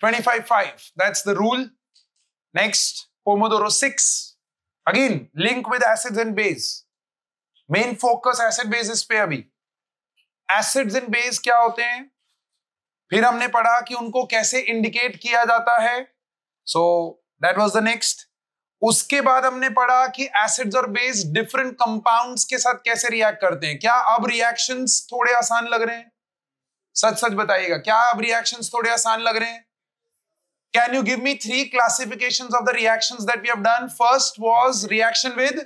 25.5. That's the rule. Next, Pomodoro 6. Again, link with acids and base. Main focus acid bases पे अभी. Acids and base क्या होते हैं? फिर हमने पढ़ा कि उनको कैसे इंडिकेट किया जाता है. So that was the next. उसके बाद हमने पढ़ा कि एसिड्स और बेस डिफरेंट कंपाउंड्स के साथ कैसे रिएक्ट करते हैं. क्या अब रिएक्शंस थोड़े आसान लग रहे हैं? सच सच बताइएगा, क्या अब रिएक्शंस थोड़े आसान लग रहे हैं? Can you give me 3 classifications of the reactions that we have done? First was reaction with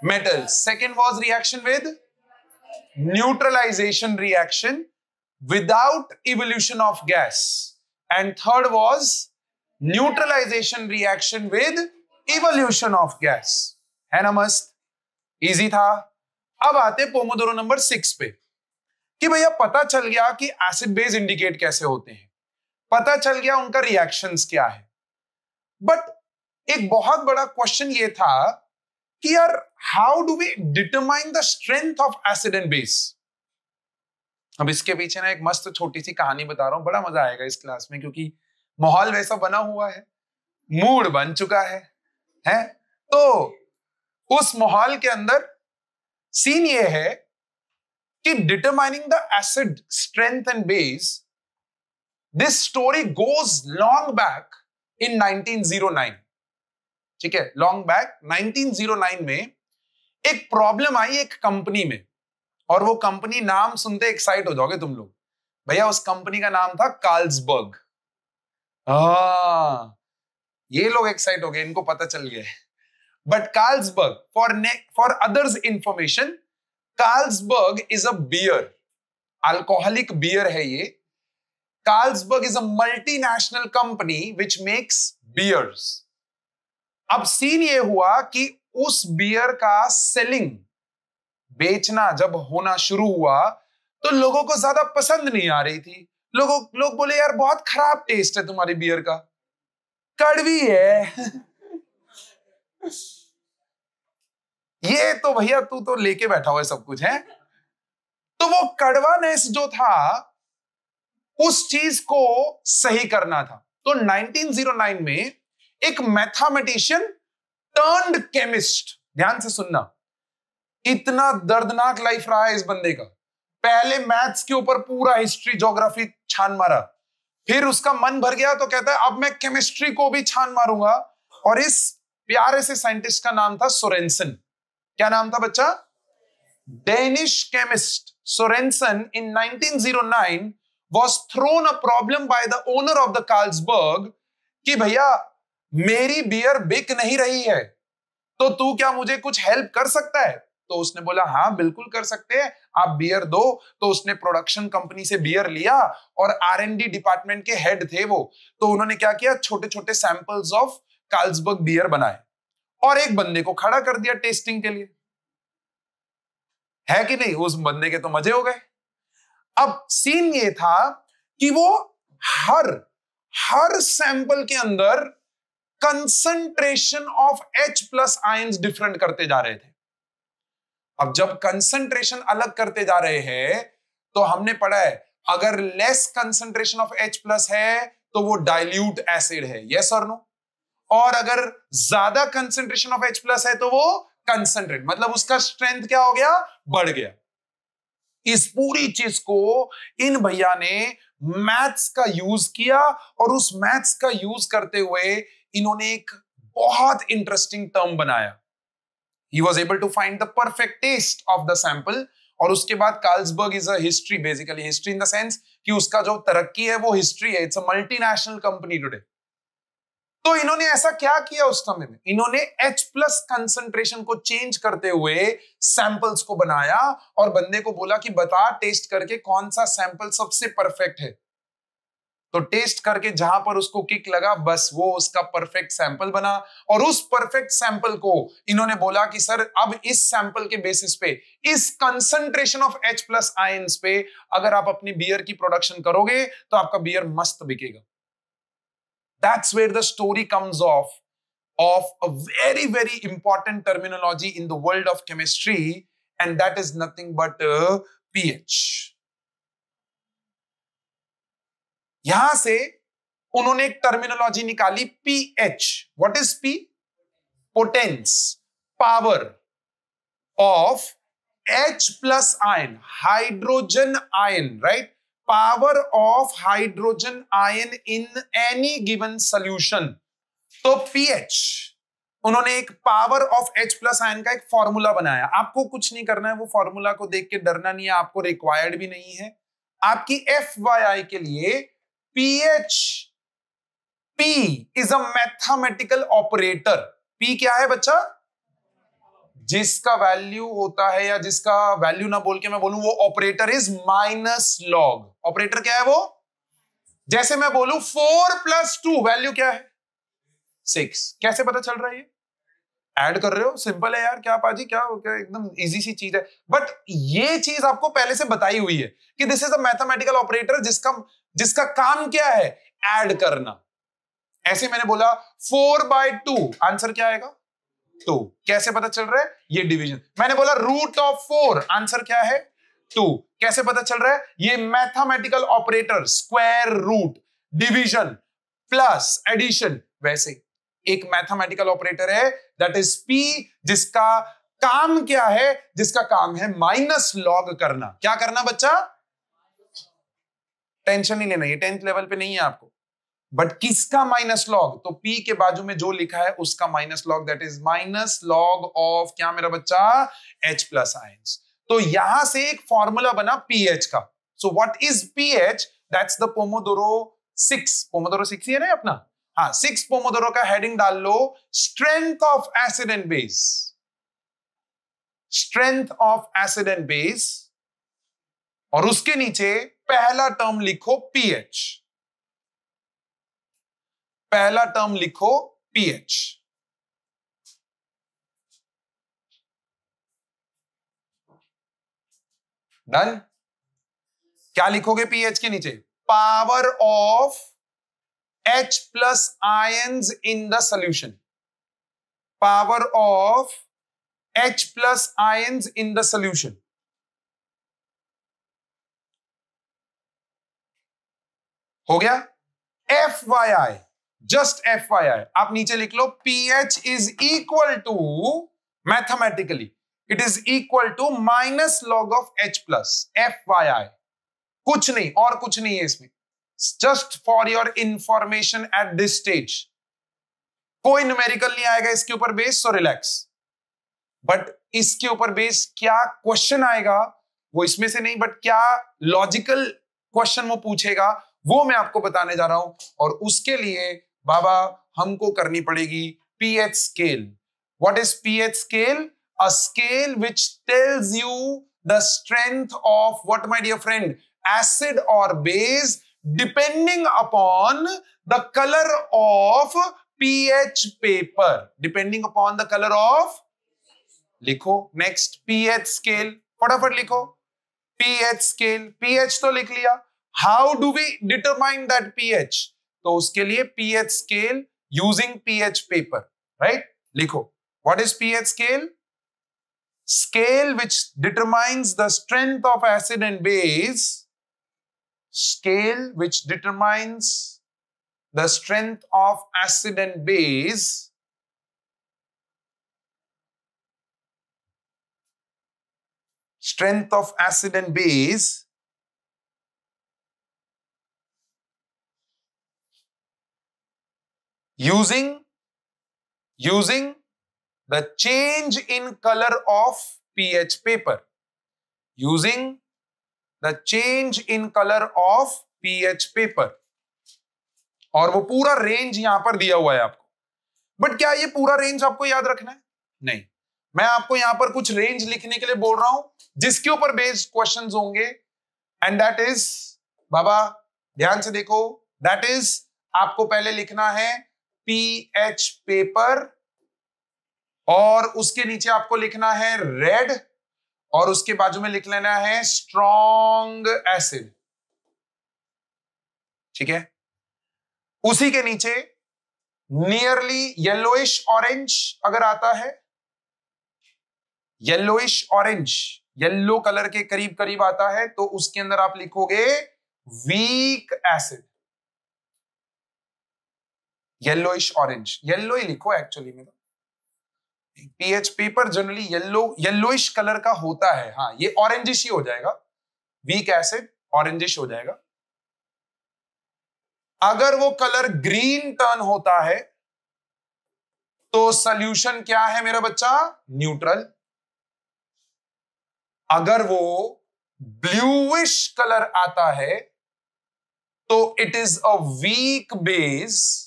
metals. Second was reaction with neutralization reaction without evolution of gas. And third was neutralization reaction with evolution of gas. है ना मस्त? Easy था. अब आते Pomodoro number 6 पे कि भैया पता चल गया कि एसिड बेस इंडिकेट कैसे होते हैं, पता चल गया उनका रिएक्शंस क्या है. बट एक बहुत बड़ा क्वेश्चन ये था कि यार how do we determine the strength of acid and base. अब इसके पीछे ना एक मस्त छोटी सी कहानी बता रहा हूं, बड़ा मजा आएगा इस क्लास में क्योंकि माहौल वैसा बना हुआ है, मूड बन चुका है. तो उस माहौल के अंदर सीन ये है कि determining the acid strength and base, this story goes long back in 1909. ठीक है, लॉन्ग बैक 1909 में एक प्रॉब्लम आई एक कंपनी में, और वो कंपनी नाम सुनते एक्साइट हो जाओगे तुम लोग. भैया उस कंपनी का नाम था कार्ल्सबर्ग. ये लोग एक्साइट हो गए, इनको पता चल गया. But Carlsberg, for others information, Carlsberg is a beer, alcoholic beer है ये. Carlsberg is a multinational company which makes beers. अब सीन ये हुआ कि उस बियर का सेलिंग, बेचना जब होना शुरू हुआ तो लोगों को ज्यादा पसंद नहीं आ रही थी. लोग बोले यार बहुत खराब टेस्ट है तुम्हारी बियर का, कड़वी है. ये तो भैया तू तो लेके बैठा हुआ है सब कुछ है. तो वो कड़वानेस जो था उस चीज को सही करना था. तो 1909 में एक मैथमेटिशियन टर्न्ड केमिस्ट, ध्यान से सुनना, इतना दर्दनाक लाइफ रहा है इस बंदे का. पहले मैथ्स के ऊपर पूरा हिस्ट्री ज्योग्राफी छान मारा, फिर उसका मन भर गया तो कहता है अब मैं केमिस्ट्री को भी छान मारूंगा. और इस प्यारे से साइंटिस्ट का नाम था सोरेनसन. क्या नाम था बच्चा? Danish chemist Sorensen in 1909 was thrown a problem by the owner of the Carlsberg कि भैया मेरी बियर बिक नहीं रही है, तो तू क्या मुझे कुछ हेल्प कर सकता है? तो उसने बोला हाँ बिल्कुल कर सकते हैं, आप बियर दो. तो उसने प्रोडक्शन कंपनी से बियर लिया और R&D डिपार्टमेंट के हेड थे वो. तो उन्होंने क्या किया, छोटे छोटे सैंपल्स ऑफ कार्ल्सबर्ग बियर बनाए और एक बंदे को खड़ा कर दिया टेस्टिंग के लिए. है कि नहीं? उस बंदे के तो मजे हो गए. अब सीन ये था कि वो हर सैंपल के अंदर concentration of H+ ions different करते जा रहे थे. अब जब कंसंट्रेशन अलग करते जा रहे हैं तो हमने पढ़ा है अगर लेस कंसंट्रेशन ऑफ H+ है तो वो डाइल्यूट एसिड है, यस और नो. और अगर ज्यादा कंसंट्रेशन ऑफ H+ है तो वो कंसंट्रेट, मतलब उसका स्ट्रेंथ क्या हो गया, बढ़ गया. इस पूरी चीज को इन भैया ने मैथ्स का यूज किया और उस मैथ्स का यूज करते हुए इन्होंने एक बहुत इंटरेस्टिंग टर्म बनाया. He was able to find the perfect taste of the sample. और उसके बाद Carlsberg is a history, basically history in the sense कि उसका जो तरक्की है वो हिस्ट्री है. It's a multinational company today. तो इन्होंने ऐसा क्या किया उस समय में, इन्होंने H+ कंसंट्रेशन को चेंज करते हुए सैंपल्स को बनाया और बंदे को बोला कि बता टेस्ट करके कौन सा सैंपल सबसे परफेक्ट है. तो टेस्ट करके जहां पर उसको किक लगा बस वो उसका परफेक्ट सैंपल बना. और उस परफेक्ट सैंपल को इन्होंने बोला कि सर अब इस सैंपल के बेसिस पे, इस कंसंट्रेशन ऑफ H+ आयंस पे अगर आप अपनी बियर की प्रोडक्शन करोगे तो आपका बियर मस्त बिकेगा. That's where the story comes of a very, very important terminology in the world of chemistry, and that is nothing but pH. यहां से उन्होंने एक टर्मिनोलॉजी निकाली pH. What is P? Potence, power of H plus ion, hydrogen ion, right? Power of hydrogen ion in any given solution. तो pH, उन्होंने एक power of H plus ion का एक फॉर्मूला बनाया. आपको कुछ नहीं करना है, वो फॉर्मूला को देख के डरना नहीं है, आपको रिक्वायर्ड भी नहीं है. आपकी FYI के लिए pH, P is a mathematical operator. P क्या है बच्चा? जिसका वैल्यू होता है, या जिसका वैल्यू ना बोल के मैं बोलूं वो operator is minus log. Operator क्या है वो? जैसे मैं बोलूं 4 + 2 वैल्यू क्या है? 6. कैसे पता चल रहा है? ये ऐड कर रहे हो, सिंपल है यार. क्या पाजी, क्या एकदम इजी सी चीज है. बट ये चीज आपको पहले से बताई हुई है कि this is a mathematical operator जिसका काम क्या है? ऐड करना. ऐसे मैंने बोला 4/2, आंसर क्या आएगा? 2. कैसे पता चल रहा है? ये डिवीजन. मैंने बोला √4, आंसर क्या है? 2. कैसे पता चल रहा है? ये mathematical operator, square root, division, plus, addition. वैसे एक मैथमेटिकल ऑपरेटर है दैट इज P, जिसका काम क्या है? जिसका काम है माइनस लॉग करना. क्या करना बच्चा? टेंशन नहीं लेना, ये 10th लेवल पे नहीं है आपको. बट किसका माइनस लॉग? तो P के बाजू में जो लिखा है उसका minus log, that is minus log of क्या मेरा बच्चा? H plus ions. तो यहां से एक फॉर्मूला बना pH का. So what is pH? That's the pomodoro 6. Pomodoro 6 ही है ना अपना? हाँ, 6 पोमोडोरो का हेडिंग डाल लो, strength of acid and base. Strength of acid and base, और उसके नीचे पहला टर्म लिखो pH. पहला टर्म लिखो pH. डन? क्या लिखोगे pH के नीचे? Power of H plus ions in the solution. Power of H plus ions in the solution. हो गया? FYI, जस्ट FYI, आप नीचे लिख लो pH is equal to, mathematically it is equal to minus log of H plus. FYI, कुछ नहीं और कुछ नहीं है इसमें. Just for your information at this stage. कोई न्यूमेरिकल नहीं आएगा इसके ऊपर बेस, सो रिलैक्स. बट इसके ऊपर बेस क्या क्वेश्चन आएगा वो इसमें से नहीं, बट क्या लॉजिकल क्वेश्चन वो पूछेगा वो मैं आपको बताने जा रहा हूं. और उसके लिए बाबा हमको करनी पड़ेगी pH scale. What is pH scale? A scale which tells you the strength of what my dear friend? Acid और base depending upon the colour of pH paper. Depending upon the colour of. लिखो next pH scale, फटाफट लिखो pH scale. pH तो लिख लिया. How do we determine that pH? तो उसके लिए pH scale using pH paper, right? लिखो. What is pH scale? Scale which determines the strength of acid and base. Scale which determines the strength of acid and base. Strength of acid and base. Using the change in color of pH paper. Using the change in color of pH paper. और वो पूरा range यहां पर दिया हुआ है आपको. But क्या ये पूरा रेंज आपको याद रखना है? नहीं. मैं आपको यहां पर कुछ रेंज लिखने के लिए बोल रहा हूं जिसके ऊपर बेस्ड क्वेश्चंस होंगे. एंड दैट इज, बाबा ध्यान से देखो, दैट इज आपको पहले लिखना है pH पेपर, और उसके नीचे आपको लिखना है रेड, और उसके बाजू में लिख लेना है स्ट्रॉन्ग एसिड. ठीक है? उसी के नीचे नियरली येलोइश ऑरेंज अगर आता है, येलोइश ऑरेंज, येलो कलर के करीब करीब आता है, तो उसके अंदर आप लिखोगे weak acid. Yellowish orange, yellow ही लिखो एक्चुअली में, pH paper generally yellowish colour का होता है। हाँ, ये ऑरेंजिश ही हो जाएगा, वीक एसिड ऑरेंजिश हो जाएगा। अगर वो कलर ग्रीन टर्न होता है तो सॉल्यूशन क्या है मेरा बच्चा? न्यूट्रल। अगर वो ब्लूइश कलर आता है तो it is a weak base,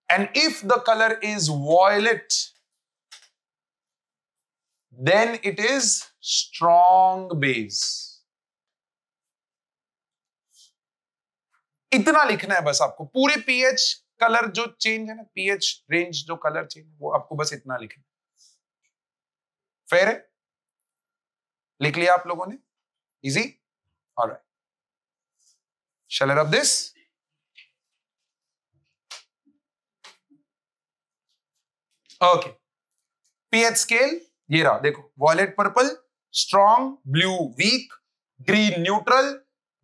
and if the color is violet then it is strong base। इतना लिखना है बस आपको, पूरे पीएच कलर जो चेंज है ना, पीएच रेंज जो कलर चेंज, वो आपको बस इतना लिखना। फेयर है? लिख लिया आप लोगों ने? Easy? Alright, shell I rub this? Okay, pH scale ये रहा, देखो, violet purple strong, blue weak, green neutral,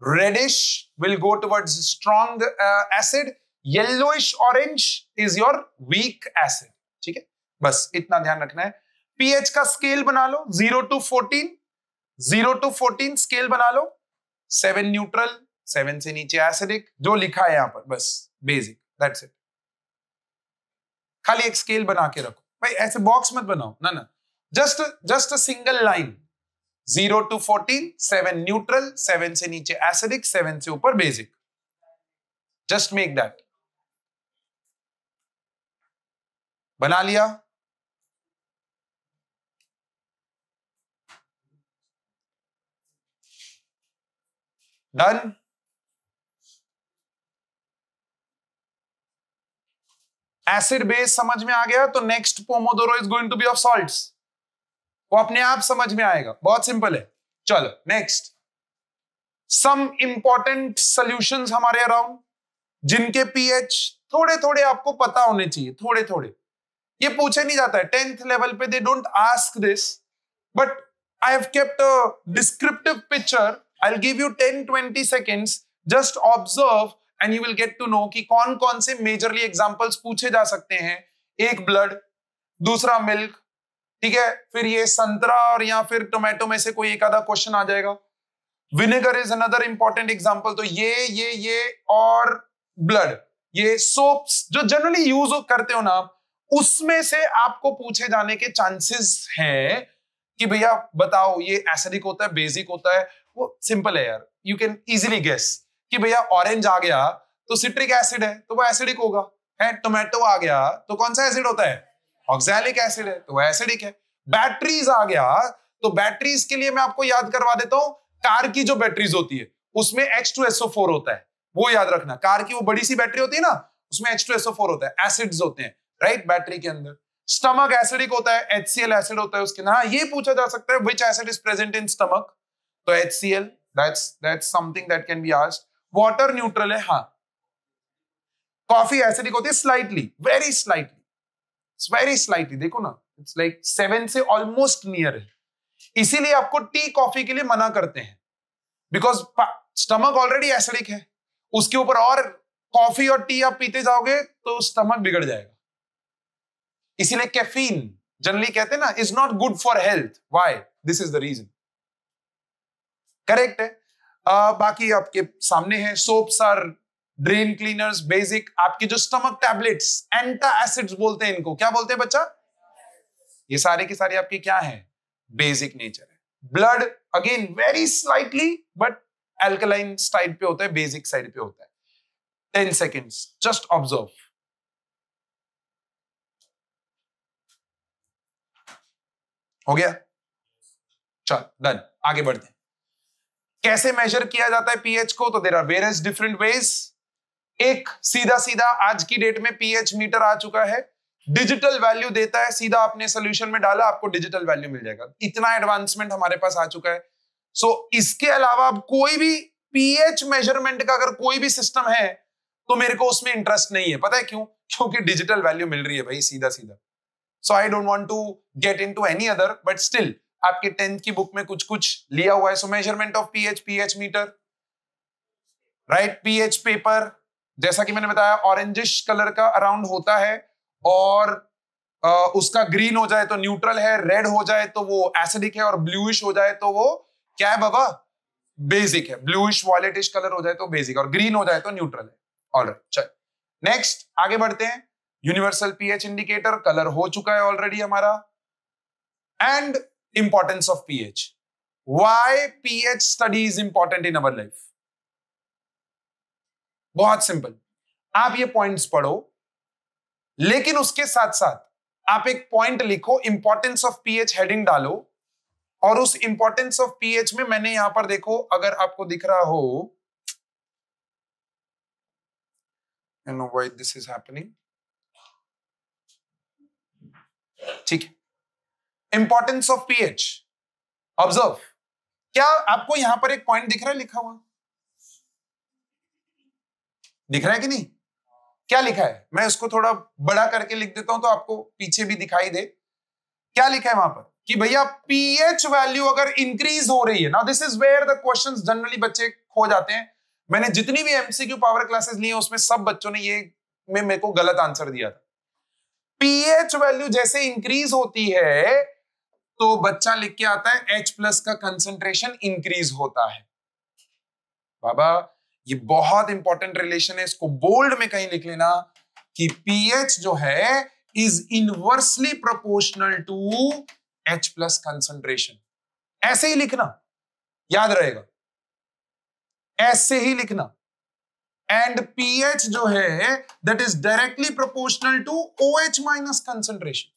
reddish will go towards strong acid, yellowish orange is your weak acid. ठीक है, बस इतना ध्यान रखना है। पीएच का स्केल बना लो 0 to 14, 0 to 14 स्केल बना लो, 7 न्यूट्रल, 7 से नीचे एसिडिक, जो लिखा है यहां पर, बस बेसिक, दैट्स इट। खाली एक स्केल बना के रखो भाई, ऐसे बॉक्स मत बनाओ ना ना, just a single line, 0 to 14, 7 neutral, 7 से नीचे एसिडिक, 7 से ऊपर बेसिक, जस्ट मेक दैट। बना लिया? डन? एसिड बेस समझ में आ गया तो next pomodoro is going to be of salts, वो अपने आप समझ में आएगा, बहुत सिंपल है। चलो नेक्स्ट, सम इंपॉर्टेंट सॉल्यूशंस हमारे अराउंड जिनके पीएच थोड़े थोड़े आपको पता होने चाहिए, थोड़े थोड़े, ये पूछे नहीं जाता है 10th लेवल पे, they don't ask this, but I have kept a descriptive picture, I will give you 10-20 seconds, just observe and you will get to know कि कौन कौन से मेजरली एग्जांपल्स पूछे जा सकते हैं। एक ब्लड, दूसरा मिल्क, ठीक है, फिर ये संतरा और या फिर टोमेटो में से कोई एक आधा क्वेश्चन आ जाएगा। Vinegar is another important example. तो ये और ब्लड, ये सोप्स जो जनरली यूज करते हो ना, उसमें से आपको पूछे जाने के चांसेस हैं कि भैया बताओ ये एसिडिक होता है, बेसिक होता है। वो सिंपल है यार, यू कैन इजीली गेस कि भैया ऑरेंज आ गया तो सिट्रिक एसिड है तो वो एसिडिक होगा, है टोमेटो आ गया तो कौन सा एसिड होता है? ऑक्सैलिक एसिड है तो वो एसिडिक है। बैटरीज आ गया तो बैटरीज के लिए मैं आपको याद करवा देता हूं, कार की जो बैटरीज होती है उसमें H2SO4 होता है, वो याद रखना। कार की वो बड़ी सी बैटरी होती है ना, उसमें H2SO4 होता है, एसिड्स होते हैं राइट बैटरी के अंदर। स्टमक एसिडिक होता है, HCl एसिड होता है उसके अंदर। हाँ, ये पूछा जा सकता है which acid is present in stomach, तो HCl, that's something that can be asked। Water neutral है, हाँ। कॉफी एसिडिक होती है स्लाइटली, वेरी स्लाइटली, देखो ना, इट्स लाइक 7 से ऑलमोस्ट नियर है। इसीलिए आपको टी कॉफी के लिए मना करते हैं, बिकॉज स्टमक ऑलरेडी एसिडिक है, उसके ऊपर और कॉफी और टी आप पीते जाओगे तो स्टमक बिगड़ जाएगा। इसीलिए कैफीन जनरली कहते हैं ना is not good for health. Why? This is the reason. Correct है। बाकी आपके सामने है, soaps are drain cleaners, basic. आपकी जो स्टमक टैबलेट्स, एंटा एसिड्स बोलते हैं इनको, क्या बोलते हैं बच्चा? ये सारे की सारी आपकी क्या है? बेसिक नेचर है। Blood again very slightly but alkaline side पे होता है, बेसिक साइड पे होता है। 10 seconds, जस्ट ऑब्जर्व। हो गया? चल डन, आगे बढ़ते हैं। कैसे मेजर किया जाता है पीएच को? तो there are various different ways. एक सीधा सीधा आज की डेट में पीएच मीटर आ चुका है, डिजिटल वैल्यू देता है, सीधा आपने सोल्यूशन में डाला आपको डिजिटल वैल्यू मिल जाएगा। इतना एडवांसमेंट हमारे पास आ चुका है। सो इसके अलावा अब कोई भी पीएच मेजरमेंट का अगर कोई भी सिस्टम है तो मेरे को उसमें इंटरेस्ट नहीं है। पता है क्यों? क्योंकि डिजिटल वैल्यू मिल रही है भाई सीधा सीधा। So I don't want to get into any other, but still आपके 10th की बुक में कुछ कुछ लिया हुआ है। सो measurement of pH, pH meter, right, pH paper, जैसा कि मैंने बताया ऑरेंजिश कलर का अराउंड होता है, और उसका ग्रीन हो जाए तो न्यूट्रल है, रेड हो जाए तो वो एसिडिक है, और ब्लूइश हो जाए तो वो क्या है बाबा, बेसिक है। ब्लूइश वॉयलेटिश कलर हो जाए तो बेसिक, और ग्रीन हो जाए तो न्यूट्रल है। ऑलराइट, चल नेक्स्ट आगे बढ़ते हैं। यूनिवर्सल पीएच इंडिकेटर कलर हो चुका है ऑलरेडी हमारा। And importance of pH, why pH study is important in our life. बहुत सिंपल, आप ये पॉइंट्स पढ़ो, लेकिन उसके साथ साथ आप एक पॉइंट लिखो, इंपॉर्टेंस ऑफ पीएच हेडिंग डालो, और उस इंपॉर्टेंस ऑफ पीएच में मैंने यहां पर देखो, अगर आपको दिख रहा हो, I know why this is happening, ठीक है, इंपॉर्टेंस ऑफ पीएच ऑब्जर्व। क्या आपको यहां पर एक पॉइंट दिख रहा है लिखा हुआ, दिख रहा है कि नहीं? क्या लिखा है, मैं उसको थोड़ा बड़ा करके लिख देता हूं तो आपको पीछे भी दिखाई दे। क्या लिखा है वहां पर कि भैया पीएच वैल्यू अगर इंक्रीज हो रही है, now this is where the questions generally बच्चे खो जाते हैं। मैंने जितनी भी एमसीक्यू पावर क्लासेस ली है उसमें सब बच्चों ने ये मेरे को गलत आंसर दिया था। पीएच वैल्यू जैसे इंक्रीज होती है तो बच्चा लिख के आता है H प्लस का कंसंट्रेशन इंक्रीज होता है। बाबा ये बहुत इंपॉर्टेंट रिलेशन है, इसको बोल्ड में कहीं लिख लेना कि पीएच जो है is inversely proportional to H plus concentration. ऐसे ही लिखना, याद रहेगा, ऐसे ही लिखना। एंड पीएच जो है that is directly proportional to OH minus concentration.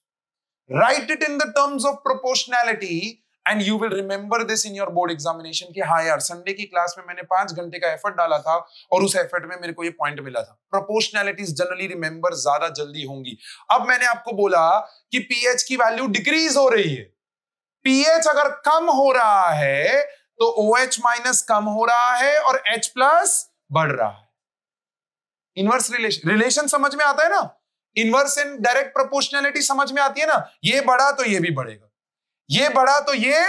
Write it in the terms of proportionality and you will remember this in your board examination कि हाँ यार संडे की क्लास में मैंने 5 घंटे का एफर्ट डाला था और उस एफर्ट में मेरे को ये पॉइंट मिला था। Proportionalities जनरली रिमेंबर ज्यादा जल्दी होंगी। अब मैंने आपको बोला कि पीएच की वैल्यू डिक्रीज हो रही है। पीएच अगर कम हो रहा है तो OH माइनस कम हो रहा है और H प्लस बढ़ रहा है। इनवर्स रिलेशन समझ में आता है ना? इनवर्स एंड डायरेक्ट प्रोपोर्शनैलिटी समझ में आती है ना? ये बढ़ा तो ये भी बढ़ेगा, ये बढ़ा तो ये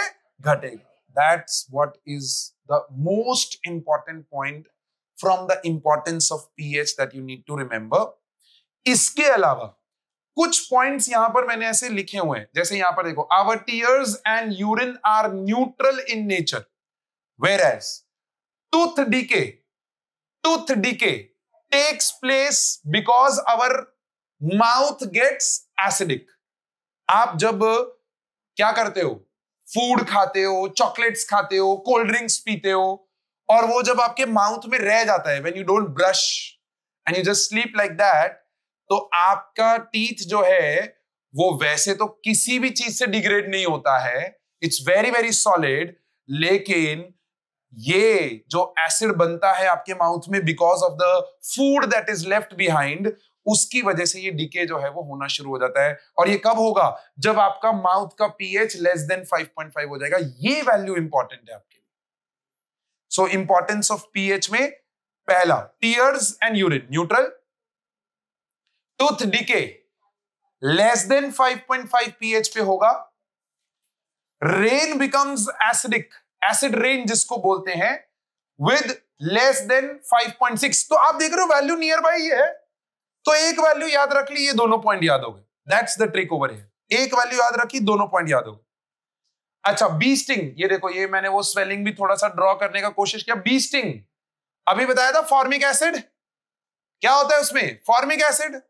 घटेगा। That's what is the most important point from the importance of pH that you need to remember. इसके अलावा कुछ पॉइंट्स यहां पर मैंने ऐसे लिखे हुए हैं, जैसे यहां पर देखो, our tears and urine are neutral in nature whereas tooth decay takes place because our mouth gets acidic. आप जब क्या करते हो, फूड खाते हो, चॉकलेट्स खाते हो, कोल्ड ड्रिंक्स पीते हो, और वो जब आपके माउथ में रह जाता है, when you don't brush and you just sleep like that, तो आपका टीथ जो है वो वैसे तो किसी भी चीज से डिग्रेड नहीं होता है, इट्स वेरी वेरी सॉलिड, लेकिन ये जो एसिड बनता है आपके माउथ में because of the food that is left behind, उसकी वजह से ये डीके जो है वो होना शुरू हो जाता है। और ये कब होगा? जब आपका माउथ का पीएच लेस देन 5.5 हो जाएगा। ये वैल्यू इंपॉर्टेंट है आपके लिए। सो इंपॉर्टेंस ऑफ पीएच में पहला, tears and urine neutral, tooth decay less than 5.5 pH पे होगा, rain becomes acidic, acid rain जिसको बोलते हैं, विद लेस देन 5.6। तो आप देख रहे हो वैल्यू नियर बाई है, तो एक वैल्यू याद रख ली, ये दोनों पॉइंट याद हो गए। That's the trick over here. एक वैल्यू याद रखी, दोनों पॉइंट याद हो गए। अच्छा, बी स्टिंग, ये देखो, ये मैंने वो स्वेलिंग भी थोड़ा सा ड्रॉ करने का कोशिश किया। बी स्टिंग अभी बताया था, फॉर्मिक एसिड क्या होता है उसमें, फॉर्मिक एसिड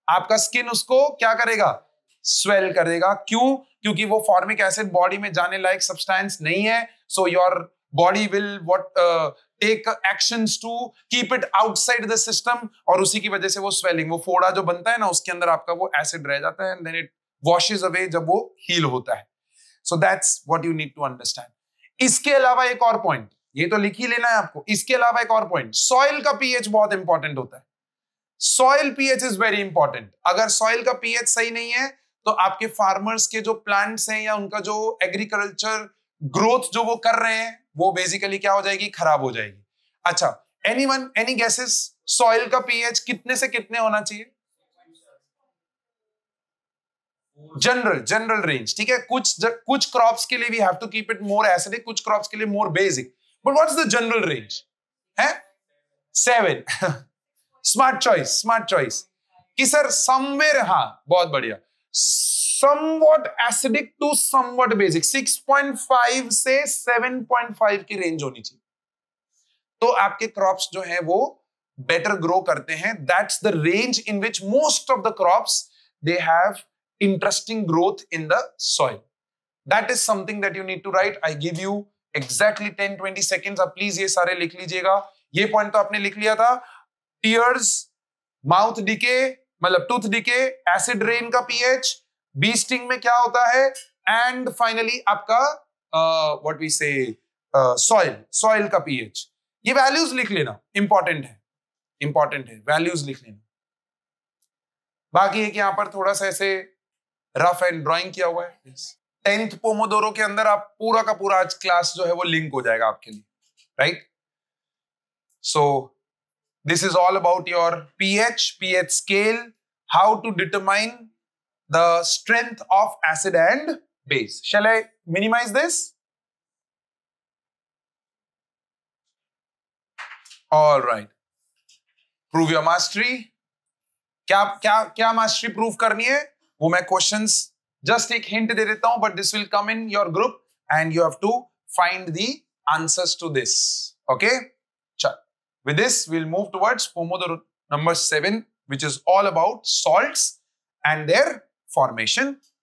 आपका स्किन उसको क्या करेगा, स्वेल करेगा। क्यों? क्योंकि वो फॉर्मिक एसिड बॉडी में जाने लायक सब्सटेंस नहीं है, so your body will what take actions to keep it outside the system, और उसी की वजह से वो स्वेलिंग, वो फोड़ा जो बनता है ना, उसके अंदर आपका वो एसिड रह जाता है, and then it washes away जब वो हील होता है। So that's what you need to understand. इसके अलावा एक और पॉइंट, ये तो लिख ही लेना है आपको, इसके अलावा एक और पॉइंट, सॉइल का पीएच बहुत इंपॉर्टेंट होता है। Soil pH is very important. अगर सॉइल का पीएच सही नहीं है तो आपके फार्मर्स के जो प्लांट्स हैं या उनका जो एग्रीकल्चर ग्रोथ जो वो कर रहे हैं, वो बेसिकली क्या हो जाएगी, खराब हो जाएगी। अच्छा, एनीवन, एनी गेसेस, सॉइल का पीएच कितने से कितने होना चाहिए? जनरल रेंज, ठीक है। कुछ क्रॉप्स के लिए we have to keep it more acidic, कुछ क्रॉप्स के लिए more basic, but what's the general range है? 7 स्मार्ट चॉइस कि सर समवेयर, हाँ बहुत बढ़िया, somewhat acidic to somewhat basic, 6.5 से 7.5 की रेंज होनी चाहिए, तो आपके क्रॉप्स जो है वो बेटर ग्रो करते हैं. That's the range in which most of the crops they have interesting growth in the soil. That is something that you need to write. I give you exactly 10-20 seconds. आप please ये सारे लिख लीजिएगा. ये point तो आपने लिख लिया था. टीयर्स, माउथ डिके मतलब टूथ डिके, एसिड रेन का पीएच, बी स्टिंग में क्या होता है, एंड फाइनली आपका व्हाट वी से सॉइल का पीएच. ये वैल्यूज लिख लेना, इंपॉर्टेंट है वैल्यूज लिख लेना. बाकी एक यहां पर थोड़ा सा ऐसे रफ एंड ड्राइंग किया हुआ है. 10th पोमोडोरो के अंदर आप पूरा का पूरा आज क्लास जो है वो लिंक हो जाएगा आपके लिए, right. So this is all about your pH scale, how to determine the strength of acid and base. Shall I minimize this? All right. Prove your mastery. क्या mastery prove करनी है वो मैं questions just एक hint दे देता हूं, but this will come in your group and you have to find the answers to this. Okay? चल. With this, we'll move towards Pomodoro number 7, which is all about salts and their formation.